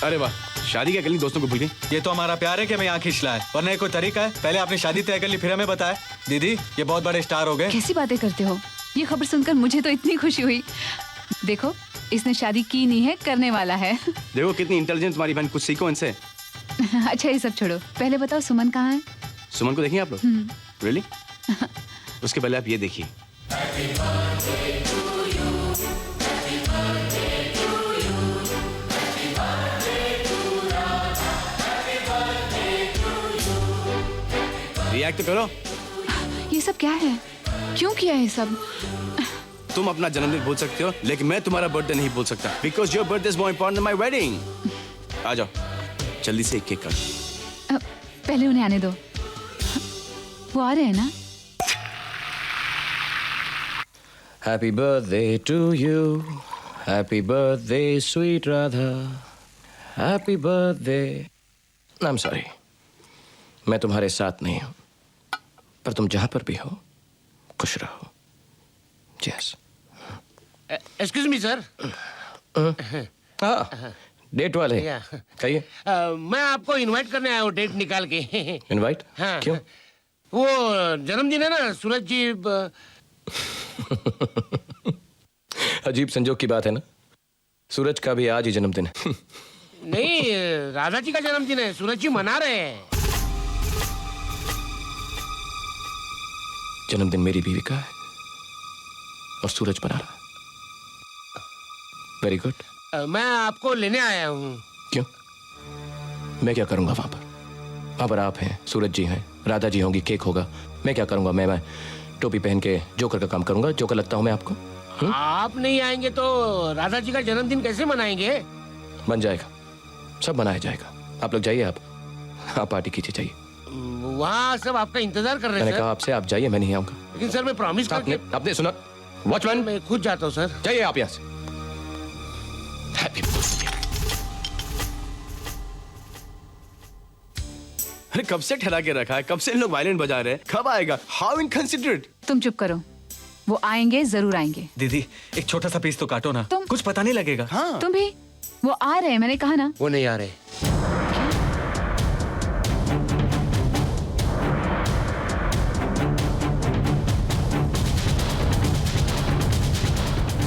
अरे वाह, शादी क्या कर ली, दोस्तों को भूल गई। ये तो हमारा प्यार है कि हमें यहाँ खींचना है, वरना कोई तरीका है? पहले आपने शादी तय कर ली फिर हमें बताया। दीदी ये बहुत बड़े स्टार हो गए। कैसी बातें करते हो? ये खबर सुनकर मुझे तो इतनी खुशी हुई। देखो इसने शादी की नहीं है, करने वाला है। देखो कितनी इंटेलिजेंट तुम्हारी बहन, कुछ सीखो इनसे। अच्छा ये सब छोड़ो, पहले बताओ सुमन कहाँ है? सुमन को देखिए आप लोग? रियली? उसके पहले आप ये देखिए। रिएक्ट करो। ये सब क्या है? क्यों किया ये सब? तुम अपना जन्मदिन भूल सकते हो, लेकिन मैं तुम्हारा बर्थडे नहीं भूल सकता। Because your birthday is more important than my wedding. आ जाओ, जल्दी से एक केक काटो। पहले उन्हें आने दो, वो आ रहे हैं ना? Happy birthday to you, happy birthday sweet Radha, happy birthday. I'm sorry, मैं तुम्हारे साथ नहीं हूँ, पर तुम जहाँ पर भी हो खुश रहो। Yes. Excuse me sir. हाँ, डेट वाले कहिए। मैं आपको इनवाइट करने आया हूँ, डेट निकाल के। इनवाइट? हाँ। क्यों? वो जन्मदिन है ना सूरज जी। अजीब संजोग की बात है ना, सूरज का भी आज ही जन्मदिन है। नहीं, राधा जी का जन्मदिन है, सूरज जी मना रहे हैं। जन्मदिन मेरी बीवी का है और सूरज मना रहा है। Very good. मैं आपको लेने आया हूँ। क्यों? मैं क्या करूंगा वहां पर? वहां पर आप हैं, सूरज जी हैं, राधा जी होंगी, केक होगा। मैं क्या करूंगा? मैं टोपी पहन के जोकर का काम करूंगा। जोकर लगता हूं मैं आपको? आप नहीं आएंगे तो राधा जी का जन्मदिन कैसे मनाएंगे? बन जाएगा, सब मनाया जाएगा। आप लोग जाइए, आप पार्टी कीजिए, जाइए। वहाँ सब आपका इंतजार कर रहे हैं। मैंने कहा आपसे, आप जाइए, मैं नहीं आऊंगा। लेकिन सर मैं प्रॉमिस करके आपने सुना? वॉचमैन, मैं खुद जाता हूँ सर। जाइए आप यहाँ से। Happy birthday. अरे कब से ठहरा के रखा है, कब से इन लोग वायलिन बजा रहे हैं, कब आएगा? How inconsiderate. तुम चुप करो, वो आएंगे, जरूर आएंगे। दीदी एक छोटा सा पीस तो काटो ना, तुम कुछ पता नहीं लगेगा। हाँ। तुम भी, वो आ रहे हैं, मैंने कहा ना। वो नहीं आ रहे।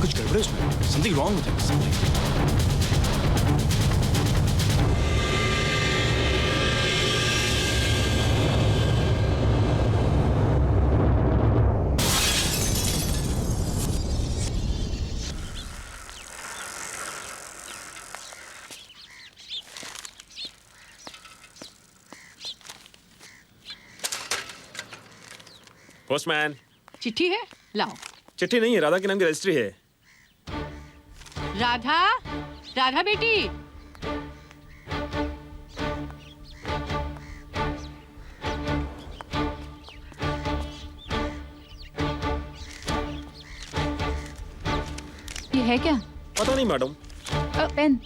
कुछ गड़बड़ है उसमें, something wrong with him. Postman. चिट्ठी है, लाओ। चिट्ठी नहीं है, राधा के नाम की रजिस्ट्री है। राधा, राधा बेटी। ये है क्या? पता नहीं मैडम। पेन।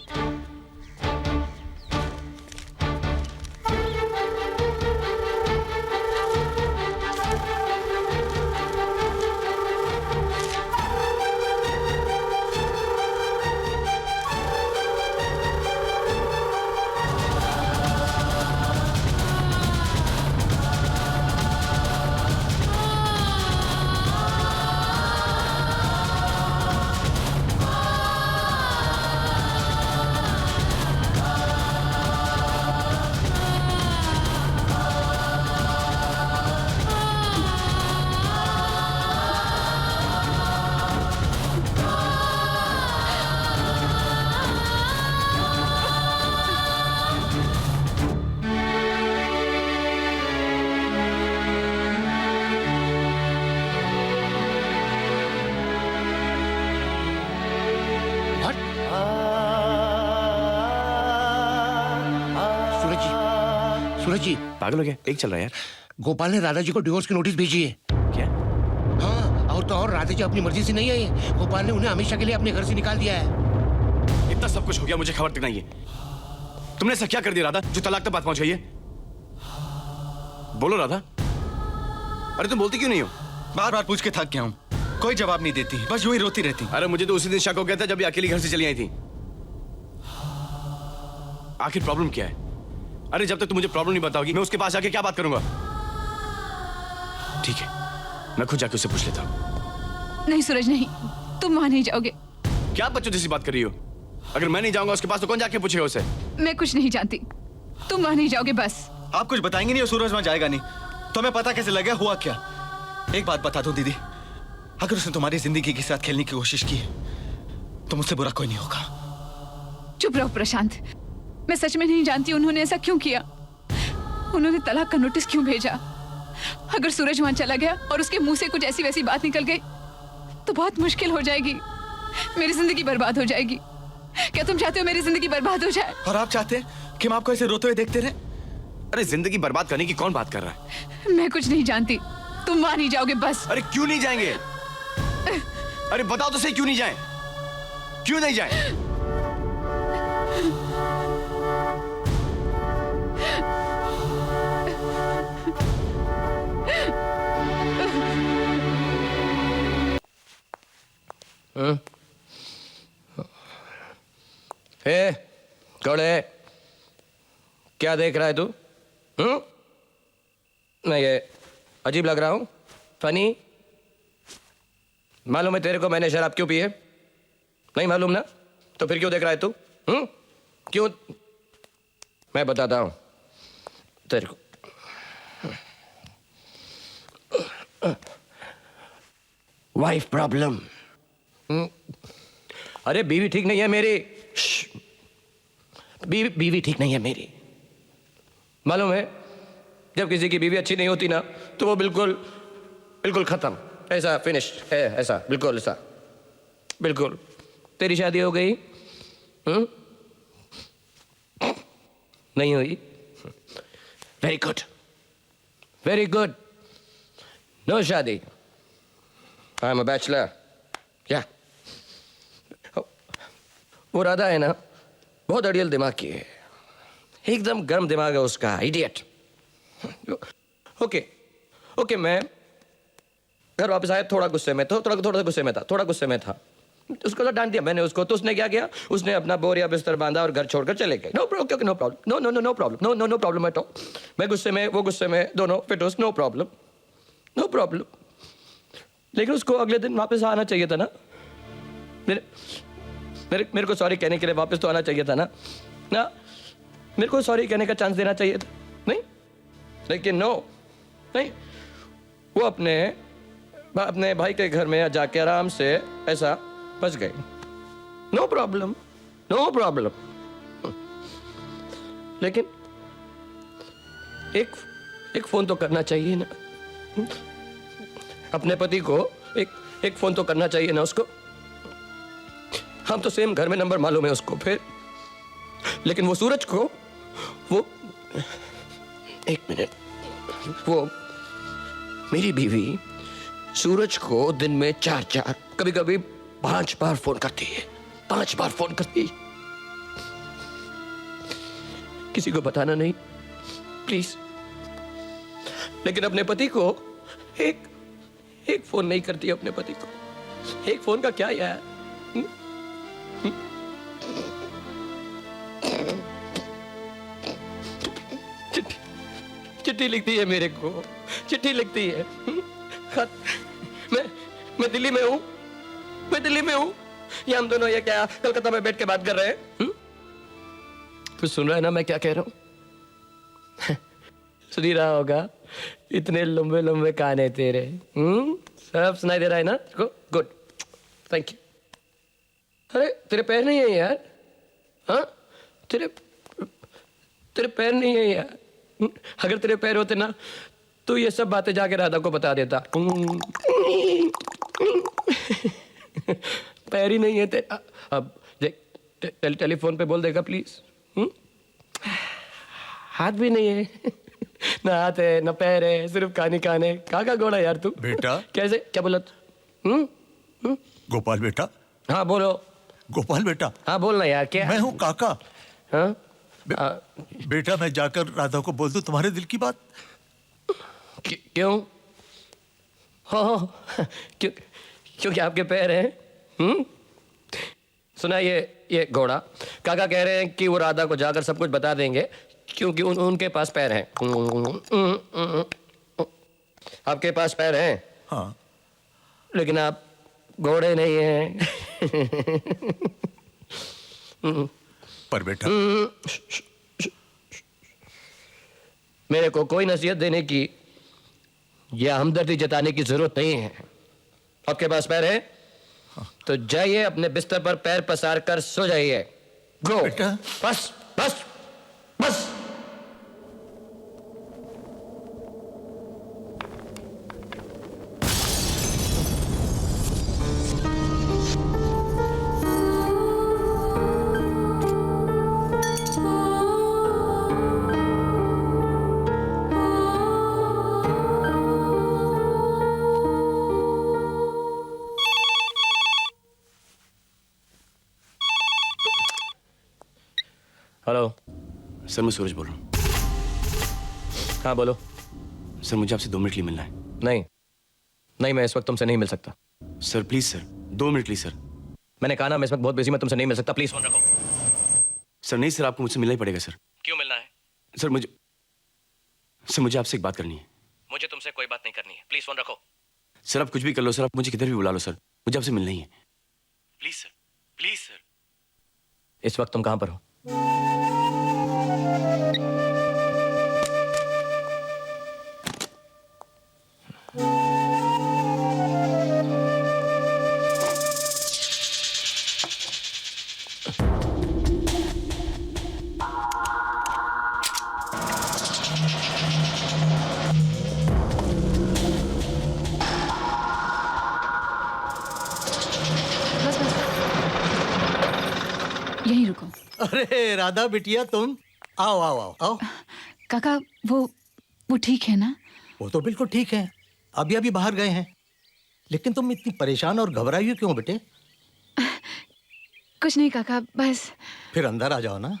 सूरज जी, पागल हो गया? एक चल रहा है यार। गोपाल ने राधा जी को डिवोर्स की नोटिस भेजी है। क्या? हाँ, और तो और राधा जी अपनी मर्जी से नहीं आई। गोपाल ने उन्हें हमेशा के लिए अपने घर से निकाल दिया है। इतना सब कुछ हो गया, मुझे खबर तक नहीं है। तुमने ऐसा क्या कर दिया राधा, जो तलाक तक बात पहुंच गई है? बोलो राधा। अरे तुम बोलती क्यों नहीं हो? बार बार पूछ के थक गया हूँ, कोई जवाब नहीं देती, बस यूं ही रोती रहती। अरे मुझे तो उसी दिन शक हो गया था जब ये अकेली घर से चली आई थी। आखिर प्रॉब्लम क्या है? अरे जब तक तुम मुझे प्रॉब्लम नहीं बताओगी मैं उसके पास जाके क्या बात करूंगा? ठीक है, मैं खुद जाके उससे पूछ लेता हूँ। नहीं सूरज नहीं, तुम वहां नहीं जाओगे। क्या बच्चों जैसी बात कर रही हो? अगर मैं नहीं जाऊंगा उसके पास तो कौन जाके पूछेगा उसे? मैं कुछ नहीं जानती, तुम वहां नहीं जाओगे बस। आप कुछ बताएंगे नहीं और सूरज वहां जाएगा नहीं तो हमें पता कैसे लगे हुआ क्या? एक बात बता दो दीदी, अगर उसने तुम्हारी जिंदगी के साथ खेलने की कोशिश की तो मुझसे बुरा कोई नहीं होगा। चुप रहो प्रशांत, मैं सच में नहीं जानती उन्होंने ऐसा क्यों किया। उन्होंने तलाक का नोटिस क्यों भेजा? अगर सूरज वहां चला गया और उसके मुंह से कुछ ऐसी वैसी बात निकल गई तो बहुत मुश्किल हो जाएगी, मेरी जिंदगी बर्बाद हो जाएगी। क्या तुम चाहते हो मेरी जिंदगी बर्बाद हो जाए? और आप चाहते हैं कि हम आपको ऐसे रोते हुए देखते रहे? अरे जिंदगी बर्बाद करने की कौन बात कर रहा है? मैं कुछ नहीं जानती, तुम वहां नहीं जाओगे बस। अरे क्यों नहीं जाएंगे? अरे बताओ तो सही, क्यों नहीं जाएं? क्यों नहीं जाएं? हे कौड़े, क्या देख रहा है तू? मैं ये अजीब लग रहा हूं? फनी? मालूम है तेरे को मैंने शराब क्यों पी है? नहीं मालूम ना? तो फिर क्यों देख रहा है तू? क्यों? मैं बताता हूं तेरे को। Wife problem. अरे बीवी ठीक नहीं है मेरी। बीवी ठीक नहीं है मेरी। मालूम है जब किसी की बीवी अच्छी नहीं होती ना तो वो बिल्कुल बिल्कुल खत्म, ऐसा फिनिश है, ऐसा बिल्कुल, ऐसा बिल्कुल। तेरी शादी हो गई? नहीं हुई? Very good, very good. No शादी। I am a bachelor. या वो राधा है ना, बहुत अड़ियल दिमाग की है, एकदम गर्म दिमाग है उसका, इडियट। ओके मैं घर वापस आया, थोड़ा गुस्से में तो थोड़ा गुस्से में था। उसको तो डांट दिया मैंने उसको, तो उसने क्या किया? उसने अपना बोरिया बिस्तर बांधा और घर छोड़कर चले गए। No problem, no problem, no problem, no problem at all. मैं गुस्से में, वो गुस्से में, दोनों फिटोस, नो प्रॉब्लम। लेकिन उसको अगले दिन वापस आना चाहिए था ना, मेरे को सॉरी कहने के लिए वापस तो आना चाहिए था ना मेरे को सॉरी कहने का चांस देना चाहिए था, नहीं? लेकिन नो, नहीं, वो अपने भाई के घर में जाके आराम से ऐसा बच गए। No problem. लेकिन एक फोन तो करना चाहिए ना अपने पति को, एक फोन तो करना चाहिए ना उसको। हम तो सेम घर में नंबर मालूम है उसको फिर, लेकिन वो सूरज को, वो एक मिनट, वो मेरी बीवी सूरज को दिन में 4 कभी कभी 5 बार फोन करती है, 5 बार फोन करती है। किसी को बताना नहीं प्लीज। लेकिन अपने पति को एक फोन नहीं करती अपने पति को। एक फोन का क्या यार? चिट्ठी लिखती है मेरे को, चिट्ठी लिखती है। मैं दिल्ली में हूँ, ये हम दोनों ये क्या कलकत्ता में बैठ के बात कर रहे हैं? तो सुन रहा है ना मैं क्या कह रहा हूँ? सुन ही रहा होगा, इतने लंबे लंबे कान है तेरे। सब सुनाई दे रहा है ना? Good, thank you. अरे तेरे पैर नहीं है यार? हाँ, तेरे पैर नहीं है यार। अगर तेरे पैर होते ना तो ये सब बातें जाके राधा को बता देता। पैर ही नहीं है तेरा। अब टेलीफोन पे बोल देगा प्लीज। हाथ भी नहीं है, ना हाथ है ना पैर है, सिर्फ कान है। का घोड़ा यार तू? बेटा कैसे, क्या बोला तू? गोपाल बेटा। हाँ बोलो। गोपाल बेटा। हाँ बोलना यार। क्या? मैं हूँ काका। हाँ बेटा मैं जाकर राधा को बोल दूं तुम्हारे दिल की बात? क्यों? क्योंकि आपके पैर हैं। सुना ये घोड़ा काका कह रहे हैं कि वो राधा को जाकर सब कुछ बता देंगे क्योंकि उनके पास पैर हैं। आपके पास पैर हैं हाँ लेकिन आप घोड़े नहीं हैं। पर बेटा मेरे को कोई नसीहत देने की या हमदर्दी जताने की जरूरत नहीं है। आपके पास पैर है तो जाइए अपने बिस्तर पर पैर पसार कर सो जाइए। गो बेटा। बस बस बस। हेलो सर मैं सूरज बोल रहा हूँ। हाँ बोलो। सर मुझे आपसे 2 मिनट के लिए मिलना है। नहीं नहीं, मैं इस वक्त तुमसे नहीं मिल सकता। Sir please sir, 2 minute please sir. मैंने कहा ना मैं इस वक्त बहुत बिजी, मैं तुमसे नहीं मिल सकता। प्लीज फोन रखो। सर नहीं सर, आपको मुझसे मिलना ही पड़ेगा सर। क्यों मिलना है? सर मुझे आपसे एक बात करनी है। मुझे तुमसे कोई बात नहीं करनी है। प्लीज फोन रखो। सर आप कुछ भी कर लो सर, आप मुझे किधर भी बुला लो सर, मुझे आपसे मिलना ही है। Please sir, please sir. इस वक्त तुम कहां पर हो? बस बस यहीं रुको। अरे राधा बिटिया तुम आओ आओ आओ आओ। काका वो ठीक है ना? वो तो बिल्कुल ठीक है, अभी अभी बाहर गए हैं। लेकिन तुम इतनी परेशान और घबराई हुई क्यों बेटे? कुछ नहीं काका, बस फिर अंदर आ जाओ ना।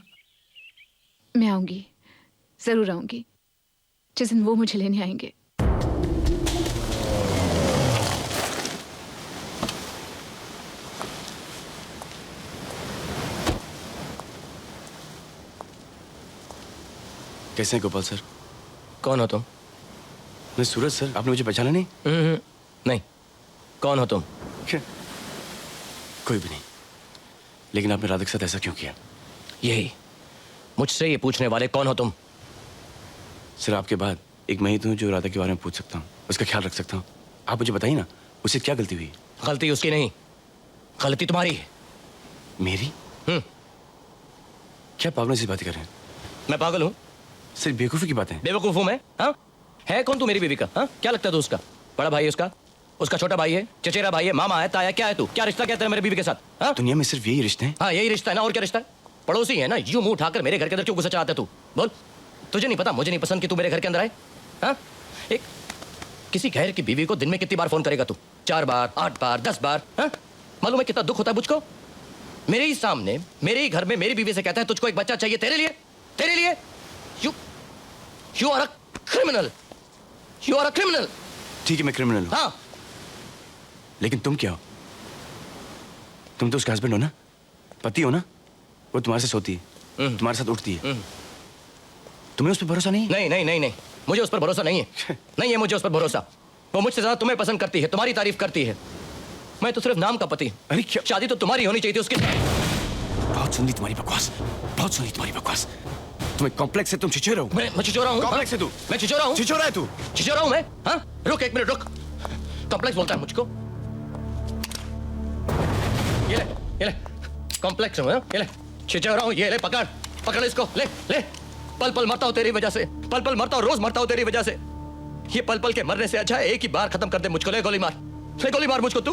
मैं आऊंगी, जरूर आऊंगी जिस दिन वो मुझे लेने आएंगे। कैसे हैं गोपाल सर? कौन हो तुम? मैं सूरज सर, आपने मुझे पहचाना नहीं? नहीं। कौन हो तुम? कोई भी नहीं, लेकिन आपने राधा के साथ ऐसा क्यों किया? यही मुझसे ये पूछने वाले कौन हो तुम? सर आपके बाद एक मैं ही तो हूँ जो राधा के बारे में पूछ सकता हूँ, उसका ख्याल रख सकता हूँ। आप मुझे बताइए ना, उसे क्या गलती हुई? गलती उसकी नहीं, गलती तुम्हारी है। मेरी? क्या पागलों से बातें कर रहे हैं? मैं पागल हूँ? सिर्फ बेवकूफ़ी की बातें हैं। बेवकूफ हूँ मैं? हाँ, है कौन तू मेरी बीवी का? हाँ, क्या लगता है तू उसका? बड़ा भाई है उसका, उसका छोटा भाई है, चचेरा भाई है, मामा है, ताया, क्या है तू? क्या रिश्ता क्या है मेरी बीवी के साथ? हाँ दुनिया में सिर्फ यही रिश्ते हैं। हाँ, यही रिश्ता है ना, और क्या रिश्ता है? पड़ोसी है ना, यूं मुंह उठाकर मेरे घर के अंदर क्यों घुसा चाहता है तू? बोल, तुझे नहीं पता मुझे नहीं पसंद कि तू मेरे घर के अंदर आए? हाँ, एक किसी गैर की बीवी को दिन में कितनी बार फोन करेगा तू? 4 बार, 8 बार, 10 बार? हाँ, मालूम है कितना दुख होता है मुझको? मेरे ही सामने, मेरे ही घर में मेरी बीवी से कहता है तुझको एक बच्चा चाहिए तेरे लिए, तेरे लिए। You are a criminal. You are a criminal. ठीक है मैं क्रिमिनल हूँ, हाँ, लेकिन तुम क्या हो? तुम तो उसका हस्बैंड हो ना, पति हो ना। वो तुम्हारे साथ सोती है, तुम्हारे साथ उठती है। तुम्हें उस पर भरोसा नहीं है? नहीं नहीं नहीं नहीं, मुझे उस पर भरोसा नहीं है। नहीं है मुझे उस पर भरोसा। वो मुझसे ज्यादा तुम्हें पसंद करती है, तुम्हारी तारीफ करती है। मैं तो सिर्फ नाम का पति। अरे क्या? शादी तो तुम्हारी होनी चाहिए थी उसके साथ। बहुत सुन ली तुम्हारी बकवास, बहुत सुन ली तुम्हारी बकवास। तुम्हें कॉम्प्लेक्स है, तुम छिछोरा हो। मैं छिछोरा हूँ? कॉम्प्लेक्स है तू। मैं छिछोरा हूँ? छिछोरा है तू। छिछोरा हूँ मैं? हाँ, रुक एक मिनट रुक। कॉम्प्लेक्स बोलता है मुझको? ये ले कॉम्प्लेक्स हूँ, ये ले छिछोरा हूँ, ये ले पकड़ पकड़ इसको, ले ले। पल पल मरता हूँ तेरी वजह से, पल पल मरता हूँ, रोज मरता हूँ तेरी वजह से। ये पल पल के मरने से अच्छा है एक ही बार खत्म कर दे मुझको। ले गोली मार, ले गोली मार मुझको तू।